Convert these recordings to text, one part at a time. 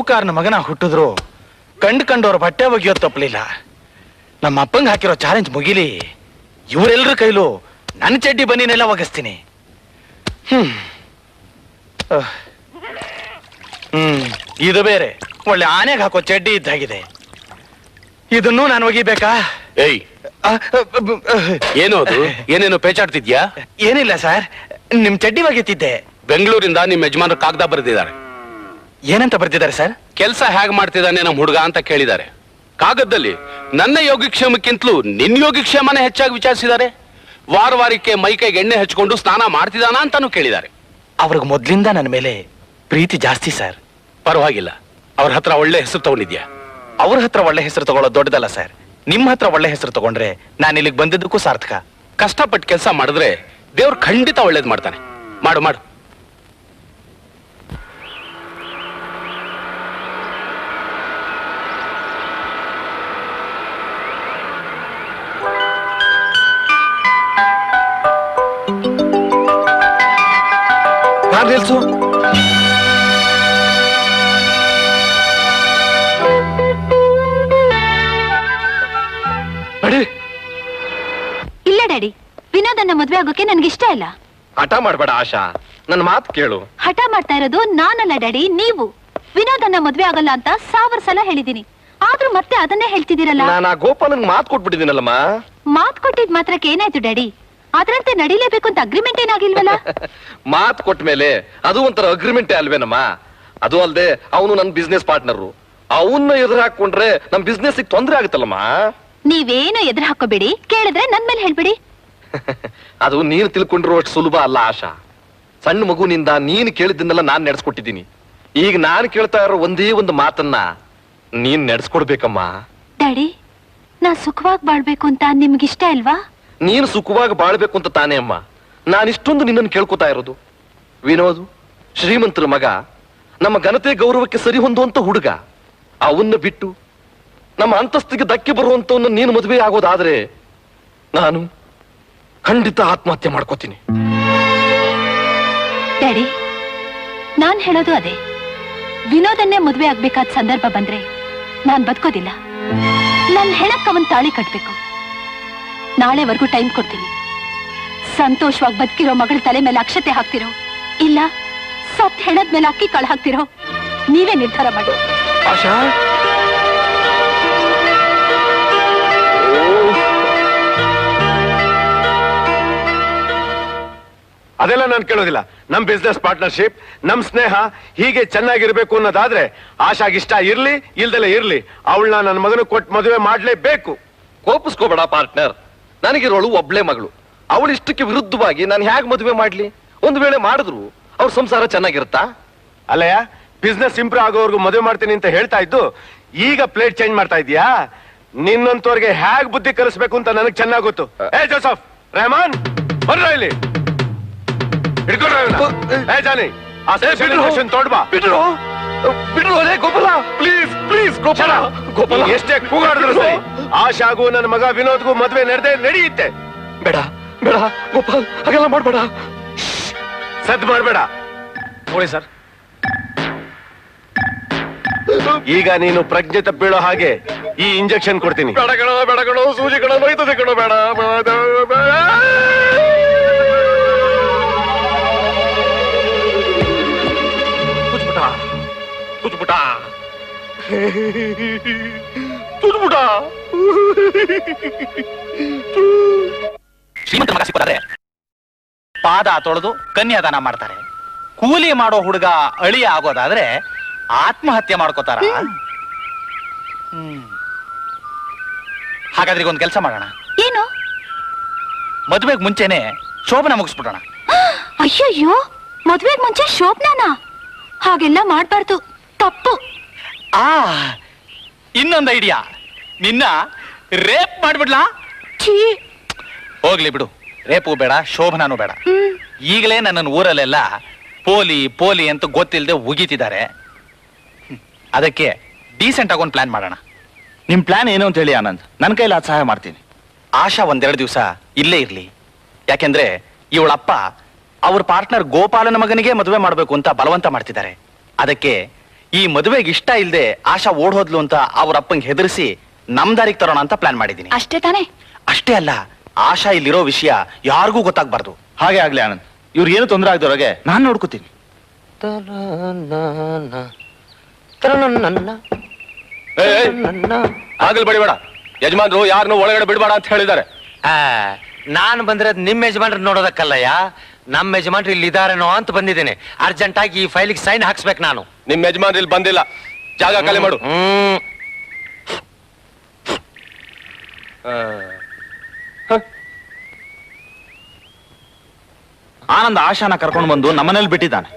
ಸಾಹುಕಾರನ ಮಗನ ಹುಟ್ಟಿದ್ರು ಕಂಡವ್ರ ಬಟ್ಟೆ ಒಗೆಯೋದು ತಪ್ಪಲಿಲ್ಲ. ನಮ್ಮ ಅಪ್ಪಂಗೆ ಹಾಕಿರೋ ಚಾಲೆಂಜ್ ಮುಗಿಲಿ, ಇವರೆಲ್ಲರ ಕೈಲೂ ನನ್ನ ಚಡ್ಡಿ ಬನ್ನಿನೆಲ್ಲ ಒಗಿಸ್ತೀನಿ. ಇದು ಬೇರೆ ಒಳ್ಳೆ ಆನೆಗೆ ಹಾಕೋ ಚಡ್ಡಿ ಇದ್ದಾಗಿದೆ. ಇದನ್ನು ನಾನು ಒಗಿಬೇಕಾ? ಏಯ್, ಏನೋ ಅದು? ಏನೇನು ಪೇಚಾಡ್ತಿದ್ಯಾ? ಏನಿಲ್ಲ ಸರ್, ನಿಮ್ ಚಡ್ಡಿ ಒಗಿತಿದ್ದೆ. ಬೆಂಗಳೂರಿಂದ ನಿಮ್ ಯಜಮಾನರು ಕಾಗದ ಬರೆದಿದ್ದಾರೆ. ಏನಂತ ಬರ್ತಿದ್ದಾರೆ ಸರ್? ಕೆಲಸ ಹೇಗ್ ಮಾಡ್ತಿದ್ದಾನೆ ನಮ್ ಹುಡುಗ ಅಂತ ಕೇಳಿದ್ದಾರೆ. ಕಾಗದದಲ್ಲಿ ನನ್ನ ಯೋಗಕ್ಷೇಮಕ್ಕಿಂತಲೂ ನಿನ್ ಯೋಗಕ್ಷೇಮನೇ ಹೆಚ್ಚಾಗಿ ವಿಚಾರಿಸಿದ್ದಾರೆ. ವಾರಕ್ಕೆ ಮೈಕೈಗೆ ಎಣ್ಣೆ ಹಚ್ಕೊಂಡು ಸ್ನಾನ ಮಾಡ್ತಿದ್ದಾನ ಅಂತಾನು ಕೇಳಿದ್ದಾರೆ. ಅವ್ರಿಗೆ ಮೊದ್ಲಿಂದ ನನ್ನ ಮೇಲೆ ಪ್ರೀತಿ ಜಾಸ್ತಿ ಸರ್. ಪರವಾಗಿಲ್ಲ, ಅವ್ರ ಹತ್ರ ಒಳ್ಳೆ ಹೆಸರು ತಗೊಂಡಿದ್ಯಾ. ಅವ್ರ ಹತ್ರ ಒಳ್ಳೆ ಹೆಸರು ತಗೊಳ್ಳೋದು ದೊಡ್ಡದಲ್ಲ ಸರ್. ನಿಮ್ಮ ಹತ್ರ ಒಳ್ಳೆ ಹೆಸರು ತಗೊಂಡ್ರೆ ನಾನು ಇಲ್ಲಿಗೆ ಬಂದಿದ್ದಕ್ಕೂ ಸಾರ್ಥಕ. ಕಷ್ಟಪಟ್ಟು ಕೆಲಸ ಮಾಡಿದ್ರೆ ದೇವ್ರು ಖಂಡಿತ ಒಳ್ಳೇದ್ ಮಾಡ್ತಾನೆ. ಮಾಡು ಮಾಡು. ನಿಲ್ಸು. ಇಲ್ಲ ಡ್ಯಾಡಿ, ವಿನೋದನ್ನ ಮದ್ವೆ ಆಗೋಕೆ ನನ್ಗಿಷ್ಟ ಇಲ್ಲ. ಹಠ ಮಾಡ್ಬೇಡ ಆಶಾ, ನನ್ನ ಮಾತು ಕೇಳು. ಹಠ ಮಾಡ್ತಾ ಇರೋದು ನಾನಲ್ಲ ಡ್ಯಾಡಿ, ನೀವು. ವಿನೋದನ್ನ ಮದ್ವೆ ಆಗಲ್ಲ ಅಂತ 1000 ಸಲ ಹೇಳಿದೀನಿ, ಆದ್ರೂ ಮತ್ತೆ ಅದನ್ನೇ ಹೇಳ್ತಿದ್ದೀರಲ್ಲ. ನಾನು ಆ ಗೋಪಾಲನ್ ಮಾತು ಕೊಟ್ಬಿಟ್ಟಿದ್ದೀನಲ್ಲಮ್ಮ. ಮಾತ್ ಕೊಟ್ಟಿದ್ ಮಾತ್ರಕ್ಕೆ ಏನಾಯ್ತು ಡ್ಯಾಡಿ? ಅದ್ರಂತೆ ನಡಿಲೇಬೇಕು ಅಂತ ಅಗ್ರಿಮೆಂಟ್ ಏನಾಗಿಲ್ವಲ್ಲ? ಮಾತು ಕೊಟ್ಟ ಮೇಲೆ ಅದು ಒಂಥರ ಅಗ್ರಿಮೆಂಟೇ ಅಲ್ವೇನಮ್ಮ. ಅದು ಅಲ್ದೆ ಅವನು ನನ್ನ ಬಿಸ್ನೆಸ್ ಪಾರ್ಟ್ನರ್. ಅವನ್ನ ಎದುರು ಹಾಕೊಂಡ್ರೆ ನಮ್ ಬಿಸ್ನೆಸ್ ತೊಂದ್ರೆ ಆಗುತ್ತಲ್ಲಮ್ಮ. ನೀವೇನು ಎದುರು ಹಾಕೋಬೇಡಿ, ಕೇಳಿದ್ರೆ ನನ್ ಮೇಲೆ ಹೇಳ್ಬಿಡಿ. ಅದು ನೀನು ತಿಳ್ಕೊಂಡಿರೋ ಅಷ್ಟು ಸುಲಭ ಅಲ್ಲ ಆಶಾ. ಸಣ್ಣ ಮಗುನಿಂದ ನೀನು ಕೇಳಿದ್ದನ್ನೆಲ್ಲ ನಾನ್ ನಡೆಸ್ಕೊಟ್ಟಿದ್ದೀನಿ. ಈಗ ನಾನು ಕೇಳ್ತಾ ಇರೋ ಒಂದೇ ಒಂದು ಮಾತನ್ನ ನೀನ್ ನಡೆಸ್ಕೊಡ್ಬೇಕಮ್ಮ. ಡ್ಯಾಡಿ, ನಾ ಸುಖವಾಗಿ ಬಾಳ್ಬೇಕು ಅಂತ ನಿಮ್ಗಿಷ್ಟ ಇಲ್ವಾ? ನೀನು ಸುಖವಾಗಿ ಬಾಳ್ಬೇಕು ಅಂತ ತಾನೇ ಅಮ್ಮ ನಾನಿಷ್ಟೊಂದು ನಿನ್ನನ್ನು ಕೇಳ್ಕೊತಾ ಇರೋದು. ವಿನೋದ್ ಶ್ರೀಮಂತರ ಮಗ, ನಮ್ಮ ಘನತೆ ಗೌರವಕ್ಕೆ ಸರಿ ಹೊಂದುವಂತ ಹುಡುಗ. ಅವನ್ನ ಬಿಟ್ಟು ನಮ್ಮ ಅಂತಸ್ತಿಗೆ ಧಕ್ಕೆ ಬರುವಂತವನ್ನ ನೀನು ಮದುವೆ ಆಗೋದಾದ್ರೆ ನಾನು ಖಂಡಿತ ಆತ್ಮಹತ್ಯೆ ಮಾಡ್ಕೋತೀನಿ. ಡ್ಯಾಡಿ, ನಾನ್ ಹೇಳೋದು ಅದೇ. ವಿನೋದನ್ನೇ ಮದುವೆ ಆಗ್ಬೇಕಾದ ಸಂದರ್ಭ ಬಂದ್ರೆ ನಾನ್ ಬದುಕೋದಿಲ್ಲ. ನನ್ ಹೆಣಕ್ಕೆ ಅವನ್ ತಾಳಿ ಕಟ್ಬೇಕು. ನಾಳೆವರೆಗೂ ಟೈಮ್ ಕೊಡ್ತೀನಿ. ಸಂತೋಷವಾಗಿ ಬದುಕಿರೋ ಮಗಳ ತಲೆ ಮೇಲೆ ಅಕ್ಷತೆ ಹಾಕ್ತಿರೋ, ಇಲ್ಲ ಸತ್ ಹೆಣದ ಮೇಲೆ ಅಕ್ಕಿ ಕಾಳು ಹಾಕ್ತಿರೋ, ನೀವೇ ನಿರ್ಧಾರ ಮಾಡಿ. ಆಶಾ, ಅದೆಲ್ಲ ನಾನು ಕೇಳೋದಿಲ್ಲ. ನಮ್ ಬಿಸ್ನೆಸ್ ಪಾರ್ಟ್ನರ್ಶಿಪ್, ನಮ್ ಸ್ನೇಹ ಹೀಗೆ ಚೆನ್ನಾಗಿರ್ಬೇಕು ಅನ್ನೋದಾದ್ರೆ ಆಶಾಗಿಷ್ಟ ಇರ್ಲಿ ಇಲ್ದೆಲ್ಲ ಇರ್ಲಿ, ಅವಳನ್ನ ನನ್ನ ಮಗನ ಕೊಟ್ಟು ಮದುವೆ ಮಾಡ್ಲೇಬೇಕು. ಕೋಪಿಸ್ಕೋಬೇಡ ಪಾರ್ಟ್ನರ್. ನನಗಿರೋಳು ಒಬ್ಳೆ ಮಗಳು. ಅವಳು ಇಷ್ಟಕ್ಕೆ ವಿರುದ್ಧವಾಗಿ ನಾನು ಹೇಗೆ ಮದುವೆ ಮಾಡ್ಲಿ? ಒಂದು ವೇಳೆ ಮಾಡಿದ್ರು ಅವ್ರ ಸಂಸಾರ ಚೆನ್ನಾಗಿರುತ್ತಾ? ಅಲ್ಲಯ್ಯ, ಬಿಸ್ನೆಸ್ ಇಂಪ್ರೂವ್ ಆಗೋವರೆಗೂ ಮದುವೆ ಮಾಡ್ತೀನಿ ಅಂತ ಹೇಳ್ತಾ ಇದ್ದು ಈಗ ಪ್ಲೇಟ್ ಚೇಂಜ್ ಮಾಡ್ತಾ ಇದೀಯಾ? ನಿನ್ನಂತವ್ರಿಗೆ ಹೇಗ್ ಬುದ್ಧಿ ಕಲಿಸ್ಬೇಕು ಅಂತ ನನಗೆ ಚೆನ್ನಾಗ್ ಗೊತ್ತು. ಏ ಜೋಸಫ್, ರೆಹಮಾನ್, ಬರ್ರ ಇಲ್ಲಿ. ಜಾನಿ, ತೋಡ್ಬಾ. Gopala, please please Gopala. ಗೋಪಾಲ, ಎಷ್ಟೇ ಕೂಗಾಡಿದ್ರು ಸರಿ, ಆಶಾಗೂ ನನ್ನ ಮಗ ವಿನೋದ್ಗೂ ಮದ್ವೆ ನಡೆಯುತ್ತೆ. ಬೇಡ ಬೇಡ ಗೋಪಾಲ್, ಹಾಗೆಲ್ಲ ಮಾಡ್ಬೇಡ. ಸದ್ ಮಾಡ್ಬೇಡ. ನೋಡಿ ಸರ್, ಈಗ ನೀನು ಪ್ರಜ್ಞೆ ತಪ್ಪಿಳೋ ಹಾಗೆ ಈ ಇಂಜೆಕ್ಷನ್ ಕೊಡ್ತೀನಿ. ಬೇಡಗಣೋ ಬೇಡಗಣೋ, ಸೂಜಿಗಣೋ ನೋಯ್ತದೆ ಕಣೋ, ಬೇಡ. ಶ್ರೀಮಂತ ಮಗ ಸಿಕ್ಕೋದಾದ್ರೆ ಪಾದ ತೊಳೆದು ಕನ್ಯಾದಾನ ಮಾಡ್ತಾರೆ. ಕೂಲಿ ಮಾಡೋ ಹುಡುಗ ಅಳಿಯ ಆಗೋದಾದ್ರೆ ಆತ್ಮಹತ್ಯೆ ಮಾಡ್ಕೋತಾರ. ಹಾಗಾದ್ರೆ ಒಂದು ಕೆಲಸ ಮಾಡೋಣ. ಏನು? ಮದುವೆಗೆ ಮುಂಚೆನೆ ಶೋಭನ ಮುಗಿಸ್ಬಿಡೋಣ. ಅಯ್ಯಯ್ಯೋ, ಮದ್ವೆಗ್ ಮುಂಚೆ ಶೋಭನಾನ? ಹಾಗೆಲ್ಲ ಮಾಡ್ಬಾರ್ದು, ತಪ್ಪು. ಇನ್ನೊಂದು ಐಡಿಯಾ, ನಿನ್ನ ರೇಪ್ ಮಾಡ್ಬಿಡ್ಲಾ? ಹೋಗ್ಲಿ ಬಿಡು, ರೇಪು ಬೇಡ, ಶೋಭನಾನು ಬೇಡ. ಈಗಲೇ ನನ್ನ ಊರಲ್ಲೆಲ್ಲ ಪೋಲಿ ಪೋಲಿ ಅಂತ ಗೊತ್ತಿಲ್ಲದೆ ಉಗಿತಿದ್ದಾರೆ. ಅದಕ್ಕೆ ಡೀಸೆಂಟ್ ಆಗೊಂದು ಪ್ಲಾನ್ ಮಾಡೋಣ. ನಿಮ್ ಪ್ಲಾನ್ ಏನು ಅಂತ ಹೇಳಿ ಆನಂದ್, ನನ್ನ ಕೈಲಿ ಅದು ಸಹಾಯ ಮಾಡ್ತೀನಿ. ಆಶಾ ಒಂದೆರಡು ದಿವಸ ಇಲ್ಲೇ ಇರ್ಲಿ. ಯಾಕೆಂದ್ರೆ ಇವಳಪ್ಪ ಅವ್ರ ಪಾರ್ಟ್ನರ್ ಗೋಪಾಲನ ಮಗನಿಗೆ ಮದುವೆ ಮಾಡಬೇಕು ಅಂತ ಬಲವಂತ ಮಾಡ್ತಿದ್ದಾರೆ. ಅದಕ್ಕೆ ಈ ಮದುವೆಗೆ ಇಷ್ಟ ಇಲ್ದೆ ಆಶಾ ಓಡ್ ಹೋದ್ಲು ಅಂತ ಅವ್ರ ಅಪ್ಪಂಗೆ ಹೆದರ್ಸಿ ನಮ್ ದಾರಿಗೆ ತರೋಣ ಅಂತ ಪ್ಲಾನ್ ಮಾಡಿದೀನಿ. ಅಷ್ಟೇ ತಾನೇ? ಅಷ್ಟೇ ಅಲ್ಲ, ಆಶಾ ಇಲ್ಲಿರೋ ವಿಷಯ ಯಾರಿಗೂ ಗೊತ್ತಾಗ್ಬಾರ್ದು. ಹಾಗೆ ಆಗ್ಲಿ ಆನಂದ್, ಇವ್ರಿಗೇನು ತೊಂದರೆ ಆಗದವ್ರಾಗೆ ನಾನ್ ನೋಡ್ಕೋತೀನಿ. ಆಗಲ್ ಬಡಿಬೇಡ, ಯಜಮಾನ್ರು ಯಾರನ್ನು ಒಳಗಡೆ ಬಿಡಬೇಡ ಅಂತ ಹೇಳಿದ್ದಾರೆ. ನಾನು ಬಂದ್ರೆ ನಿಮ್ ಯಜಮಾನ್ರ ನೋಡೋದಕ್ಕಲ್ಲಯ್ಯ, ನಮ್ಮ ಯಜಮಾನ್ರು ಇಲ್ಲಿ ಇದಾರೇನೋ ಅಂತ ಬಂದಿದ್ದೇನೆ. ಅರ್ಜೆಂಟ್ ಆಗಿ ಈ ಫೈಲಿಗೆ ಸೈನ್ ಹಾಕ್ಸ್ಬೇಕು ನಾನು. ನಿಮ್ ಯಜಮಾನ್ರು ಇಲ್ಲಿ ಬಂದಿಲ್ಲ, ಜಾಗ ಖಾಲಿ ಮಾಡು. ಆನಂದ್ ಆಶಾನ ಕರ್ಕೊಂಡು ಬಂದು ನಮ್ಮನೇಲಿ ಬಿಟ್ಟಿದ್ದಾನೆ.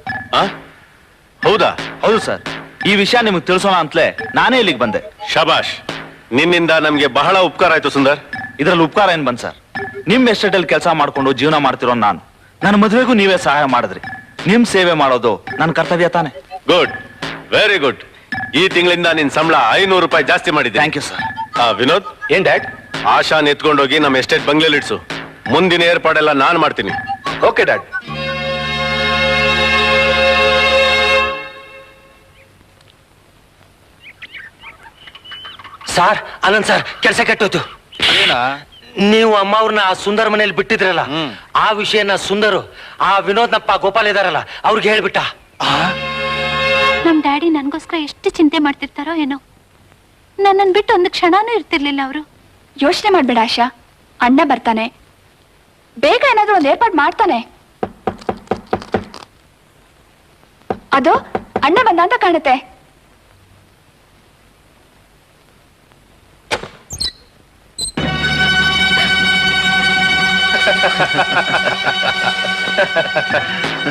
ಹೌದಾ? ಹೌದು ಸರ್, ಈ ವಿಷಯ ನಿಮಗೆ ತಿಳಿಸೋಣ ಅಂತಲೇ ನಾನೇ ಇಲ್ಲಿಗೆ ಬಂದೆ. ಶಬಾಷ್, ನಿನ್ನಿಂದ ನಮ್ಗೆ ಬಹಳ ಉಪಕಾರ ಆಯ್ತು ಸುಂದರ್. ಇದ್ರಲ್ಲಿ ಉಪಕಾರ ಏನ್ ಬಂದ್ ಸರ್? ನಿಮ್ ಎಸ್ಟೇಟ್ ಅಲ್ಲಿ ಕೆಲಸ ಮಾಡ್ಕೊಂಡು ಜೀವನ ಮಾಡ್ತಿರೋ ನಾನು, ನನ್ನ ಮದುವೆಗೂ ನೀವೇ ಸಹಾಯ ಮಾಡಿದ್ರಿ. ನಿಮ್ ಸೇವೆ ಮಾಡೋದು ನನ್ನ ಕರ್ತವ್ಯ ತಾನೆ. Good, very good. ಈ ತಿಂಗಳಿಂದ ನಿನ್ ಸಂಬಳ 500 ರೂಪಾಯಿ ಜಾಸ್ತಿ ಮಾಡಿದ್ದೆ. Thank you sir. ವಿನೋದ್, ಏನ್ ಡ್ಯಾಡ್? ಆಶಾನ್ ಎತ್ಕೊಂಡೋಗಿ ನಮ್ಮ ಎಸ್ಟೇಟ್ ಬಂಗ್ಲೆಲಿ ಇಡ್ಸು. ಮುಂದಿನ ಏರ್ಪಾಡೆಲ್ಲ ನಾನ್ ಮಾಡ್ತೀನಿ. Okay dad. Sir, Anand sir, ಕೆಲಸ ಕೆಟ್ಟೋಯ್ತು. ನೀವು ಅಮ್ಮ ಅವ್ರನ್ನ ಆ ಸುಂದರ್ ಮನೇಲಿ ಬಿಟ್ಟಿದ್ರಲ್ಲ, ಆ ವಿಷಯನ ಸುಂದರು ಆ ವಿನೋದ್ನಪ್ಪ ಗೋಪಾಲ್ ಇದಾರಲ್ಲ ಅವ್ರಿಗೆ ಹೇಳ್ಬಿಟ್ಟ. ನಮ್ ಡ್ಯಾಡಿ ನನ್ಗೋಸ್ಕರ ಎಷ್ಟು ಚಿಂತೆ ಮಾಡ್ತಿರ್ತಾರೋ ಏನೋ. ನನ್ನನ್ ಬಿಟ್ಟು ಒಂದು ಕ್ಷಣನೂ ಇರ್ತಿರ್ಲಿಲ್ಲ ಅವರು. ಯೋಚನೆ ಮಾಡ್ಬೇಡ ಆಶಾ, ಅಣ್ಣ ಬರ್ತಾನೆ, ಬೇಗ ಏನಾದ್ರೂ ಒಂದು ಏರ್ಪಾಡು ಮಾಡ್ತಾನೆ. ಅದು ಅಣ್ಣ ಬಂದ ಅಂತ ಕಾಣುತ್ತೆ.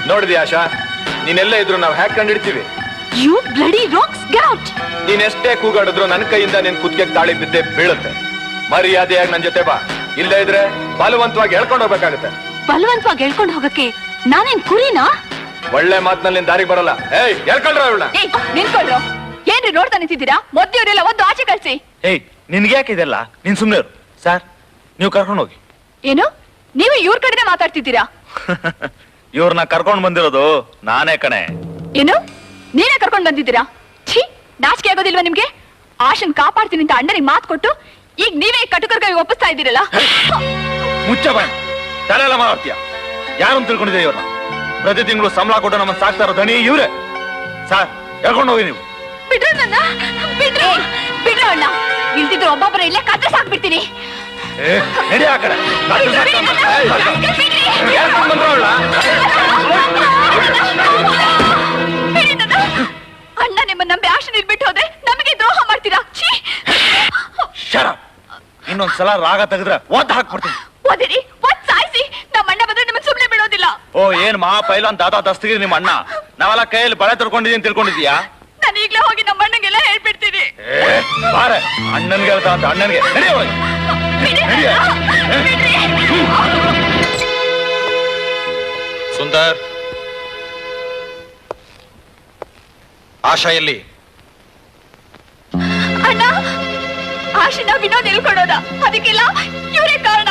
ನೋಡಿದಿ ಆಶಾ, ನೀನೆಲ್ಲ ಇದ್ರು ನಾವು ಹ್ಯಾಕ್ ಕಂಡಿಡ್ತೀವಿ. You bloody rocks, get out. ನೀನ್ ಎಷ್ಟೇ ಕೂಗಾಡಿದ್ರು ನನ್ನ ಕೈಯಿಂದ ನಿನ್ ಕುತ್ತಿಗೆ ತಾಳಿ ಬಿದ್ದೆ ಬೀಳುತ್ತೆ. ಮರ್ಯಾದೆಯಾಗಿ ನನ್ ಜೊತೆ ಬಾ, ಇಲ್ಲೇ ಇದ್ರೆ ಬಲವಂತವಾಗಿ ಹೇಳ್ಕೊಂಡು ಹೋಗ್ಬೇಕಾಗುತ್ತೆ. ಬಲವಂತವಾಗಿ ಹೇಳ್ಕೊಂಡು ಹೋಗಕ್ಕೆ ನಾನೇನ್ ಕುರಿನಾ? ಒಳ್ಳೆ ಮಾತಿನಲ್ಲಿ ನಿನ್ ದಾರಿಗೆ ಬರಲ್ಲ. ಏಯ್, ಹೇಳ್ಕೊಳ್ರ ಅವಳ. ನಿಂತ್ಕೊಳ್ರು, ಏನ್ರಿ ನೋಡ್ತಾ ನಿಂತಿದ್ದೀರಾ? ಮೊದ್ಲಿಯವರೆಲ್ಲ ಒಂದು ಆಚೆ ಕಳ್ಸಿ. ಏಯ್, ನಿನ್ಗೆ ಯಾಕೆ ಇದೆಲ್ಲ? ನೀನ್ ಸುಮ್ನೆ ಇರು. ಸರ್, ನೀವು ಕರ್ಕೊಂಡು ಹೋಗಿ. ಏನು, ನೀವು ಇವ್ರ ಕಡೆನೆ ಮಾತಾಡ್ತಿದ್ದೀರಾ? ಇವ್ರನ್ನ ಕರ್ಕೊಂಡು ಬಂದಿರೋದು ನಾನೇ ಕಣೆ. ಏನು, ನೀನೇ ಕರ್ಕೊಂಡು ಬಂದಿದ್ದೀರಾ? ಛೀ, ನಾಚಿಕೆ ಆಗೋದಿಲ್ವಾ ನಿಮ್ಗೆ? ಆಶನ್ ಕಾಪಾಡ್ತೀನಿ ಅಂತ ಅಣ್ಣನಿಗೆ ಮಾತು ಕೊಟ್ಟು ಈಗ ನೀವೇ ಕಟುಕರ್ಗಾಗಿ ಒಪ್ಪಿಸ್ತಾ ಇದ್ದೀರಲ್ಲ. ಮುಚ್ಚ ಬಾಯ್, ತಲೆ ಎಲ್ಲ ಮಾತಾಡ್ತೀಯ. ಯಾರನ್ನು ತಿಳ್ಕೊಂಡಿದ್ದೀರಿ ಇವ್ರನ್ನ? ಪ್ರತಿ ತಿಂಗಳು ಸಂಬಳ ಕೊಟ್ಟು ನಮ್ಮನ್ನ ಸಾಕ್ತಾ ಇರೋ ದನಿ ಇವ್ರೆ. ಸರ್, ಹೇಳ್ಕೊಂಡು ಹೋಗಿ ನೀವು. ಬಿಡ್ರು ನನ್ನ, ಬಿಡ್ರು, ಬಿಡ್ರು ಅಣ್ಣ. ಇಲ್ದಿದ್ರು ಒಬ್ಬೊಬ್ಬರ ಇಲ್ಲೇ ಕತ್ತೆ ಸಾಕ್ಬಿಡ್ತೀನಿ. ನಡಿ ಆ ಕಡೆ. ಅಣ್ಣ ನಿಮ್ಮನ್ನ ನಂಬಿ ಆಶನ್ ಇಲ್ಬಿಟ್ಟು ಹೋದ್ರೆ ನಮಗೆ ದ್ರೋಹ ಮಾಡ್ತೀರಾ? ಇನ್ನೊಂದ್ಸಲ ರಾಗ ತೆಗೆದ್ರೆ ಒದ್ದು ಹಾಕ್ಬಿಡ್ತೀನಿ. ಓದಿರಿ, ಒದ್ ಸಾಯಿಸಿ, ನಮ್ಮ ಅಣ್ಣ ಬಂದ್ರೆ ನಿಮ್ಮನ್ನ ಸುಮ್ನೆ ಬಿಡೋದಿಲ್ಲ. ಓ, ಏನ್ ಮಹಾ ಪೈಲಾನ್ ದಾದಾ ದಸ್ತಗಿರಿ ನಿಮ್ಮ ಅಣ್ಣ. ನಾವೆಲ್ಲ ಕೈಯಲ್ಲಿ ಬಳೆ ತರ್ಕೊಂಡಿದೀನಿ ತಿಳ್ಕೊಂಡಿದ್ಯಾ? ನಾನು ಈಗ್ಲೇ ಹೋಗಿ ನಮ್ಮ ಅಣ್ಣಗೆಲ್ಲ ಹೇಳ್ಬಿಡ್ತೀನಿ. ಬಾರೆ, ಅಣ್ಣನ್ಗೆ ಹೇಳ್ತಾ ಅಂತ ಅಣ್ಣನ್ಗೆ. ಸುಂದರ್, ಆಶಾ ಎಲ್ಲಿ? ಅಣ್ಣ, ಆಶನ ವಿನೋದ್ ನಿಲ್ಕೊಡೋದ, ಅದಕ್ಕೆಲ್ಲ ಇವರೇ ಕಾರಣ.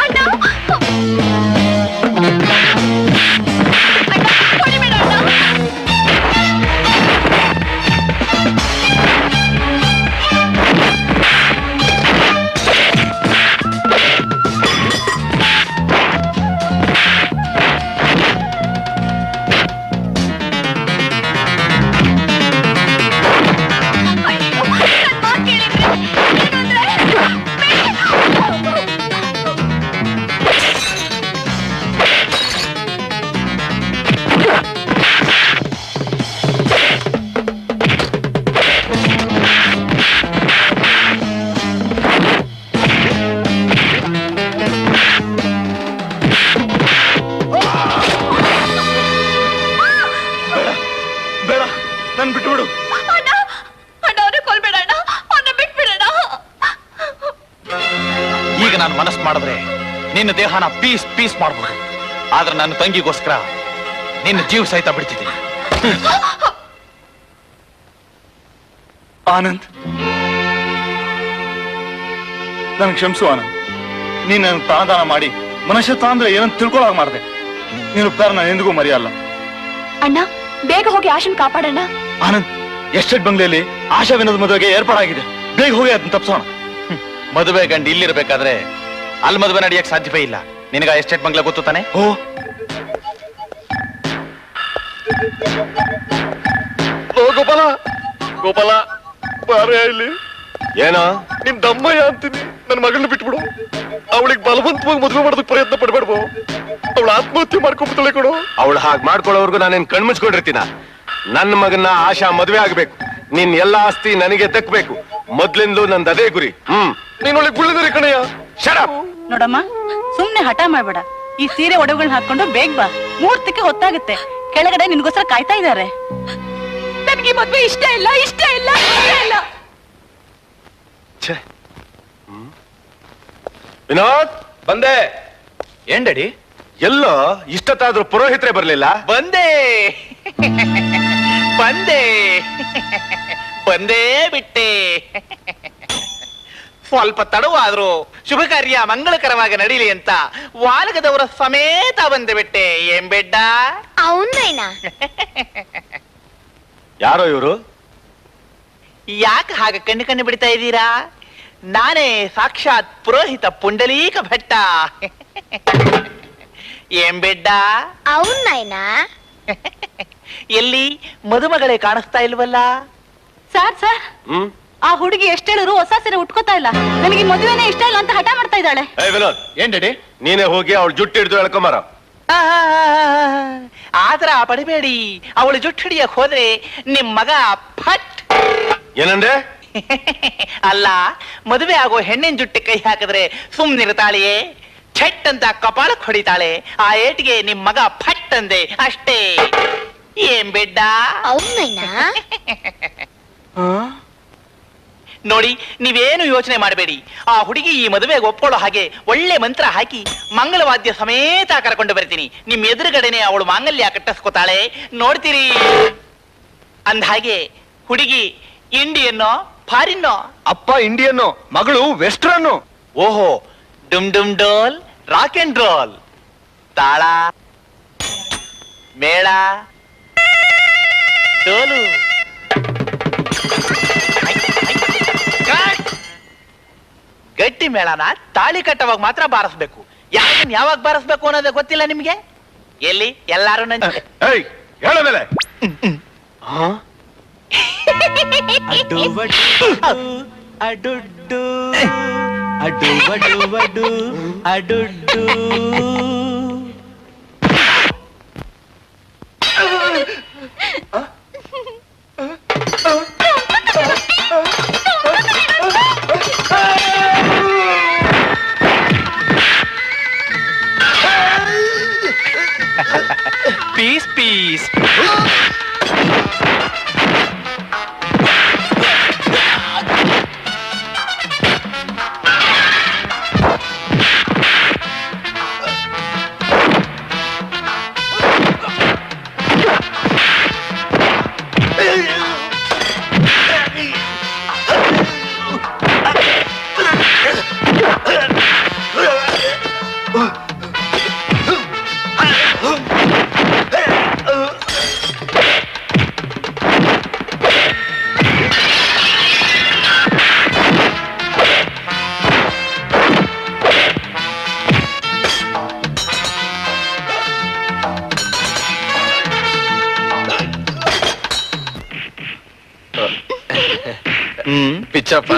ಅಣ್ಣ, ಹೊಡಿಬೇಡ ಅಣ್ಣ. ನಾನು ಮನಸ್ಸು ಮಾಡಿದ್ರೆ ನಿನ್ನ ದೇಹನ ಪೀಸ್ ಪೀಸ್ ಮಾಡಬಹುದು. ಆದ್ರೆ ನನ್ನ ತಂಗಿಗೋಸ್ಕರ ನಿನ್ನ ಜೀವ ಸಹಿತ ಬಿಡ್ತಿದ್ದೀನಿ. ಆನಂದ್, ನನ್ ಕ್ಷಮಿಸು ಆನಂದ್. ನೀನ್ ನನ್ ಪ್ರಾಣದಾನ ಮಾಡಿ ಮನುಷ್ಯತ್ವ ಅಂದ್ರೆ ಏನಂತ ತಿಳ್ಕೊಳಕ್ ಮಾಡ್ದೆ. ನೀನು ಉಪಕಾರ ನಾನು ಎಂದಿಗೂ ಮರೆಯಲ್ಲ. ಅಣ್ಣ ಬೇಗ ಹೋಗಿ ಆಶನ್ ಕಾಪಾಡಣ್ಣ. ಆನಂದ್, ಎಸ್ಟೇಟ್ ಬಂಗ್ಲೆಯಲ್ಲಿ ಆಶಾ ವಿನೋದ್ ಮದುವೆಗೆ ಏರ್ಪಾಡಾಗಿದೆ. ಬೇಗ ಹೋಗಿ ಅದನ್ನ ತಪ್ಸೋಣ. ಮದುವೆ ಗಂಡು ಇಲ್ಲಿರ್ಬೇಕಾದ್ರೆ ಅಲ್ಲಿ ಮದುವೆ ನಡೆಯಕ್ ಸಾಧ್ಯವೇ ಇಲ್ಲ. ನಿನಗ ಎಸ್ಟೇಟ್ ಬಂಗ್ಲೆ ಗೊತ್ತು ತಾನೆ? ಓ, ಗೋಪಾಲ ಗೋಪಾಲ ಬಾರೇ ಇಲ್ಲಿ. ಏನೋ ನಿನ್ ದಮ್ಮಯ್ಯ ಅಂತೀನಿ. ನನ್ನ ಮಗಳನ್ನ ಬಿಟ್ಬಿಡು. ಅವಳಿಗೆ ಬಲವಂತವಾಗಿ ಮದುವೆ ಮಾಡೋದಕ್ಕೆ ಪ್ರಯತ್ನ ಪಡ್ಬೇಡ್ಬೋ. ಅವಳು ಆತ್ಮಹತ್ಯೆ ಮಾಡ್ಕೊಂಡ್ಬಿಡ್ತಾಳೆ ಕೊಡು. ಅವಳು ಹಾಗೆ ಮಾಡ್ಕೊಳ್ಳೋವರೆಗೂ ನಾನೇನ್ ಕಣ್ಮುಚ್ಕೊಂಡಿರ್ತೀನ? ನನ್ನ ಮಗನ್ನ ಆಶಾ ಮದುವೆ ಆಗ್ಬೇಕು. ನಿನ್ ಎಲ್ಲಾ ಆಸ್ತಿ ನನಗೆ ದಕ್ಬೇಕು. ಮೊದ್ಲಿಂದಲೂ ನಂದು ಅದೇ ಗುರಿ. ನೀನ್ ಒಳ್ಳೆ ಗುಳ್ಳಿದರಿ ಕಣಯ್ಯ. ಶಡಪ್. ನೋಡಮ್ಮ, ಸುಮ್ನೆ ಹಠ ಮಾಡ್ಬೇಡ. ಈ ಸೀರೆ ಒಡವೆಗಳನ್ನ ಹಾಕೊಂಡು ಬೇಗ ಬಾ. ಮುಹೂರ್ತಕ್ಕೆ ಹೊತ್ತಾಗುತ್ತೆ. ಕೆಳಗಡೆ ನಿನ್ಗೋಸ್ಕರ ಕಾಯ್ತಾ ಇದ್ದಾರೆ. ನನಗೆ ಮದ್ವೆ ಇಷ್ಟ ಇಲ್ಲ, ಇಷ್ಟ ಇಲ್ಲ, ಇಷ್ಟ ಇಲ್ಲ. ವಿನೋದ್, ಬಂದೆ. ಏನ್ ಡ್ಯಾಡಿ? ಎಲ್ಲೋ ಇಷ್ಟತ್ತಾದ್ರೂ ಪುರೋಹಿತರೇ ಬರ್ಲಿಲ್ಲ. ಬಂದೆ ಬಂದೆ ಬಂದೇ ಬಿಟ್ಟೆ. ಸ್ವಲ್ಪ ತಡವಾದ್ರು ಶುಭ ಕಾರ್ಯ ಮಂಗಳಕರವಾಗಿ ನಡೀಲಿ ಅಂತ ವಾಲಗದವರ ಸಮೇತ ಬಂದೆ ಬಿಟ್ಟೆ. ಏನ್ ಬೆಡ್ಡ? అవునైనా ಯಾರೋ ಇವರು? ಯಾಕೆ ಹಾಗೆ ಕಣ್ಣು ಕಣ್ಣು ಬಿಡ್ತಾ ಇದ್ದೀರಾ? ನಾನೇ ಸಾಕ್ಷಾತ್ ಪುರೋಹಿತ ಪುಂಡಲೀಕ ಭಟ್ಟ. ಏನ್ ಬೆಡ್ಡ? అవునైనా ಎಲ್ಲಿ ಮದುಮಗಳೇ ಕಾಣಿಸ್ತಾ ಇಲ್ವಲ್ಲ? ಸರ್ ಆ ಹುಡುಗಿ ಎಷ್ಟ್ ಹೇಳಿದ್ರು ಹೊಸ ಸೀರೆ ಉಟ್ಕೋತಾ ಇಲ್ಲ. ನನಗೆ ಮದುವೆನೇ ಇಷ್ಟ ಇಲ್ಲ ಅಂತ ಹಠ ಮಾಡ್ತಾ ಇದ್ದಾಳೆ. ವಿನೋದ್, ಏನ್ ಡ್ಯಾಡಿ? ನೀನೇ ಹೋಗಿ ಅವಳು ಜುಟ್ಟು ಹಿಡಿದು ಎಳ್ಕೊಂಬಾರ. ಆತರ ಪಡಿಬೇಡಿ. ಅವಳು ಜುಟ್ಟು ಹಿಡಿಯಕ್ ಹೋದ್ರೆ ನಿಮ್ ಮಗ ಫಟ್. ಏನಂದ್ರೆ? ಅಲ್ಲ, ಮದುವೆ ಆಗೋ ಹೆಣ್ಣಿನ ಜುಟ್ಟಿ ಕೈ ಹಾಕಿದ್ರೆ ಸುಮ್ನಿರ್ತಾಳೆಯೇ? ಛಟ್ ಅಂತ ಕಪಾಳಕ್ ಹೊಡಿತಾಳೆ. ಆ ಏಟಿಗೆ ನಿಮ್ ಮಗ ಫಟ್ ಅಂದೆ ಅಷ್ಟೇ. ಏನ್ ಬೆಡ್ಡ? అవునైనా ನೋಡಿ, ನೀವೇನು ಯೋಚನೆ ಮಾಡಬೇಡಿ. ಆ ಹುಡುಗಿ ಈ ಮದುವೆಗೆ ಒಪ್ಕೊಳ್ಳೋ ಹಾಗೆ ಒಳ್ಳೆ ಮಂತ್ರ ಹಾಕಿ ಮಂಗಳವಾದ್ಯ ಸಮೇತ ಕರ್ಕೊಂಡು ಬರ್ತೀನಿ. ನಿಮ್ ಎದುರುಗಡೆನೆ ಅವಳು ಮಾಂಗಲ್ಯ ಕಟ್ಟಿಸ್ಕೊತಾಳೆ, ನೋಡ್ತೀರಿ. ಅಂದ ಹಾಗೆ ಹುಡುಗಿ ಇಂಡಿಯನ್ನೋ ಫಾರಿನ್ನೋ? ಅಪ್ಪ ಇಂಡಿಯನ್ನು, ಮಗಳು ವೆಸ್ಟರ್ನ್ನು. ಓಹೋ, ಡುಮ್ ಡುಮ್ ಡೋಲ್, ರಾಕ್ ಅಂಡ್ ರೋಲ್, ತಾಳ ಮೇಳ ಡೋಲು. ಗಟ್ಟಿ ಮೇಳನ ತಾಳಿ ಕಟ್ಟವಾಗ ಮಾತ್ರ ಬಾರಿಸ್ಬೇಕು. ಯಾವಾಗ ಬಾರಿಸ್ಬೇಕು ಅನ್ನೋದೇ ಗೊತ್ತಿಲ್ಲ ನಿಮ್ಗೆ? ಎಲ್ಲಿ ಎಲ್ಲಾರು ಹೇಳ ಮೇಲೆ ಅಡುಡ್ಡು ಅಡು ಬಡು ಬಡು ಅಡುಡ್ಡು. Piece piece. ಪಿಚ್ಚಪ್ಪ,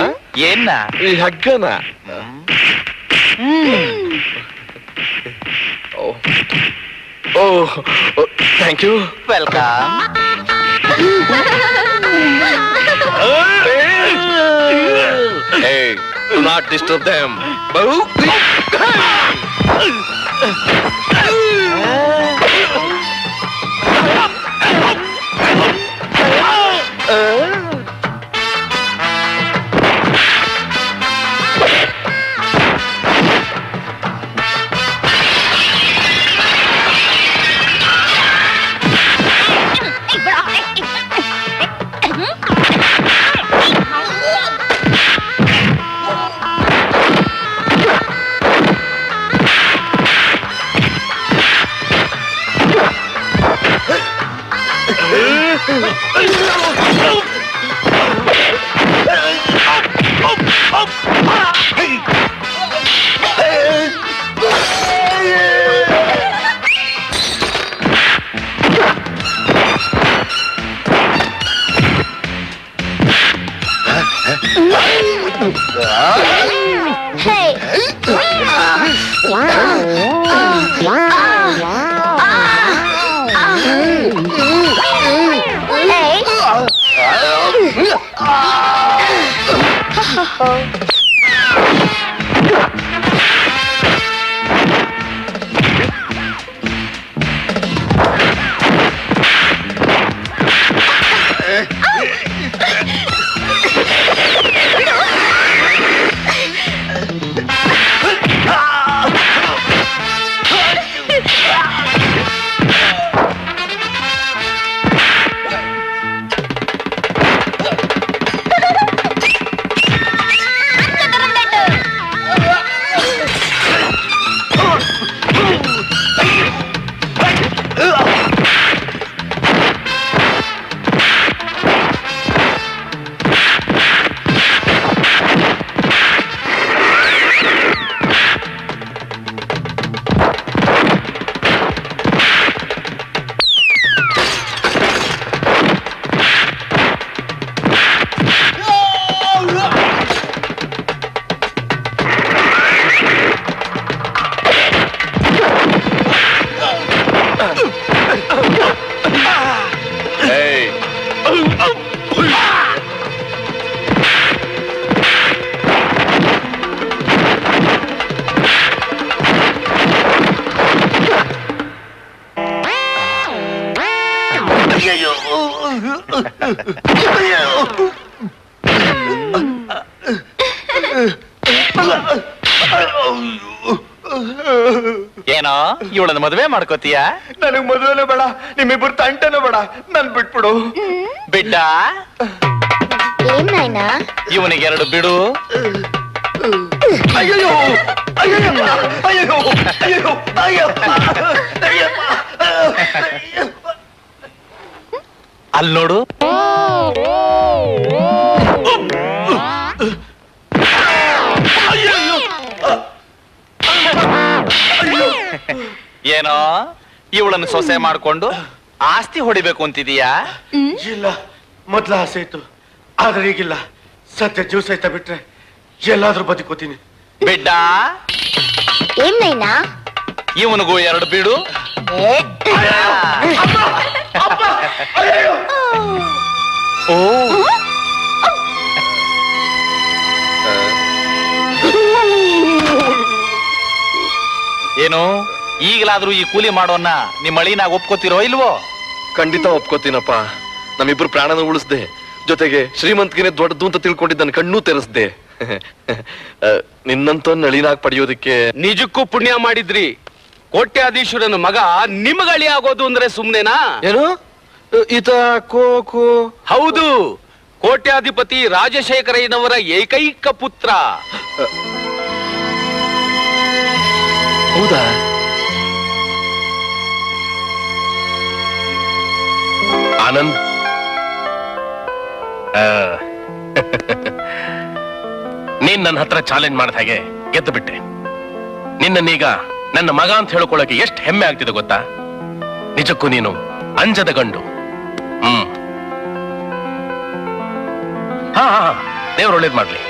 ಏನ್ನ ಈ ಹಗ್ಗನ thank you. Welcome. Hey, do not disturb them. ಏನೋ ಇವಳನ್ನ ಮದುವೆ ಮಾಡ್ಕೋತೀಯ? ನನಗ್ ಮದುವೆನೂ ಬೇಡ, ನಿಮ್ಮಿಬ್ಬರು ತಂಟನೂ ಬೇಡ, ನನ್ ಬಿಟ್ಬಿಡು. ಬಿಡ್ಡ ಏನ್ ನಾಯ್ನಾ? ಇವನಿಗೆ 2 ಬಿಡು. ಅಯ್ಯೋ ಅಯ್ಯೋ ಅಯ್ಯೋ ಅಯ್ಯೋ ಅಯ್ಯೋ ಅಲ್ಲಿ ನೋಡು. ಏನೋ ಇವಳನ್ನು ಸೊಸೆ ಮಾಡ್ಕೊಂಡು ಆಸ್ತಿ ಹೊಡಿಬೇಕು ಅಂತಿದೀಯಾ? ಇಲ್ಲ, ಮೊದ್ಲ ಆಸೆ ಇತ್ತು, ಆದ್ರೆ ಈಗಿಲ್ಲ. ಸತ್ಯ ಜೀವ ಸಹಿತ ಬಿಟ್ರೆ ಎಲ್ಲಾದ್ರೂ ಬದುಕೋತೀನಿ. ಬಿಡ್ಡ ಏನ್ ನಾಯ್ನಾ? ಇವನಿಗೂ 2 ಬಿಡು. ಓ ಏನು ಈಗಲಾದ್ರೂ ಈ ಕೂಲಿ ಮಾಡೋನ್ನ ನಿಮ್ಮ ಅಳಿನಾಗ ಒಪ್ಕೋತಿರೋ ಇಲ್ವೋ? ಖಂಡಿತ ಒಪ್ಕೋತೀನಪ್ಪ. ನಮ್ಮಿಬ್ರು ಪ್ರಾಣನ ಉಳಿಸ್ದೆ, ಜೊತೆಗೆ ಶ್ರೀಮಂತಿಗೆ ದೊಡ್ಡದು ಅಂತ ತಿಳ್ಕೊಂಡಿದ್ದನ್ನ ಕಣ್ಣು ತೆರೆಸ್ದೆ. ನಿನ್ನಂತ ನಳಿನಾಗ್ ಪಡೆಯೋದಕ್ಕೆ ನಿಜಕ್ಕೂ ಪುಣ್ಯ ಮಾಡಿದ್ರಿ. ಕೋಟ್ಯಾಧೀಶ್ವರನ ಮಗ ನಿಮಗಳಿ ಆಗೋದು ಅಂದ್ರೆ ಸುಮ್ನೆನಾ? ಏನು ಈತ ಕೋಕೋ? ಹೌದು, ಕೋಟ್ಯಾಧಿಪತಿ ರಾಜಶೇಖರಯ್ಯನವರ ಏಕೈಕ ಪುತ್ರ. ಹೌದಾ? ಆನಂದ್, ನೀನ್ ನನ್ನ ಹತ್ರ ಚಾಲೆಂಜ್ ಮಾಡಿದ ಹಾಗೆ ಗೆದ್ದು ಬಿಟ್ಟೆ. ನಿನ್ನನ್ನೀಗ ನನ್ನ ಮಗ ಅಂತ ಹೇಳ್ಕೊಳ್ಳೋಕೆ ಎಷ್ಟು ಹೆಮ್ಮೆ ಆಗ್ತಿದೆ ಗೊತ್ತಾ? ನಿಜಕ್ಕೂ ನೀನು ಅಂಜದ ಗಂಡು. ಹಾ ಹಾ, ದೇವ್ರು ಒಳ್ಳೇದ್ ಮಾಡ್ಲಿ.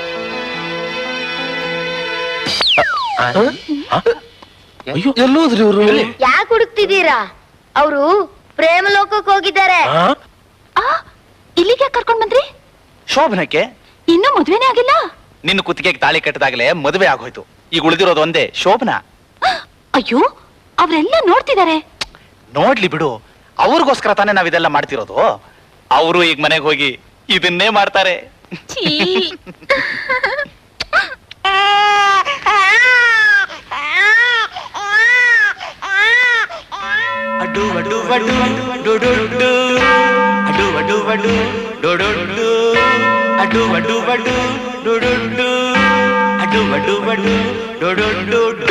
ಅಯ್ಯೋ, ಎಲ್ಲೋದ್ರಿ ಇವ್ರು? ಯಾಕೆ ಹುಡುಕ್ತಿದ್ದೀರಾ? ಅವರು ಪ್ರೇಮ ಲೋಕಕ್ಕೆ ಹೋಗಿದ್ದಾರೆ. ಇಲ್ಲಿಗೆ ಕರ್ಕೊಂಡ್ ಬಂದ್ರಿ? ಶೋಭನಕ್ಕೆ ಇನ್ನೂ ಮದ್ವೆನೇ ಆಗಿಲ್ಲ? ನಿನ್ನ ಕುತ್ತಿಗೆಗೆ ತಾಳಿ ಕಟ್ಟದಾಗಲೇ ಮದುವೆ ಆಗೋಯ್ತು. ಈಗ ಉಳಿದಿರೋದು ಒಂದೇ ಶೋಭನ. ಅಯ್ಯೋ, ಅವರೆಲ್ಲ ನೋಡ್ತಿದ್ದಾರೆ. ನೋಡ್ಲಿ ಬಿಡು, ಅವ್ರಿಗೋಸ್ಕರ ತಾನೇ ನಾವಿದೆಲ್ಲ ಮಾಡ್ತಿರೋದು. ಅವರು ಈಗ ಮನೆಗೆ ಹೋಗಿ ಇದನ್ನೇ ಮಾಡ್ತಾರೆ. ಅಡು ಅಡು ಅಡು ಡೊಡೊಡ್ಡು ಅಡು ಅಡು ಅಡು ಡೊಡೊಡ್ಡು ಅಡು ಅಡು ಅಡು ಡೊಡೊಡ್ಡು ಅಡು ಅಡು ಅಡು ಡೊಡೊಡ್ಡು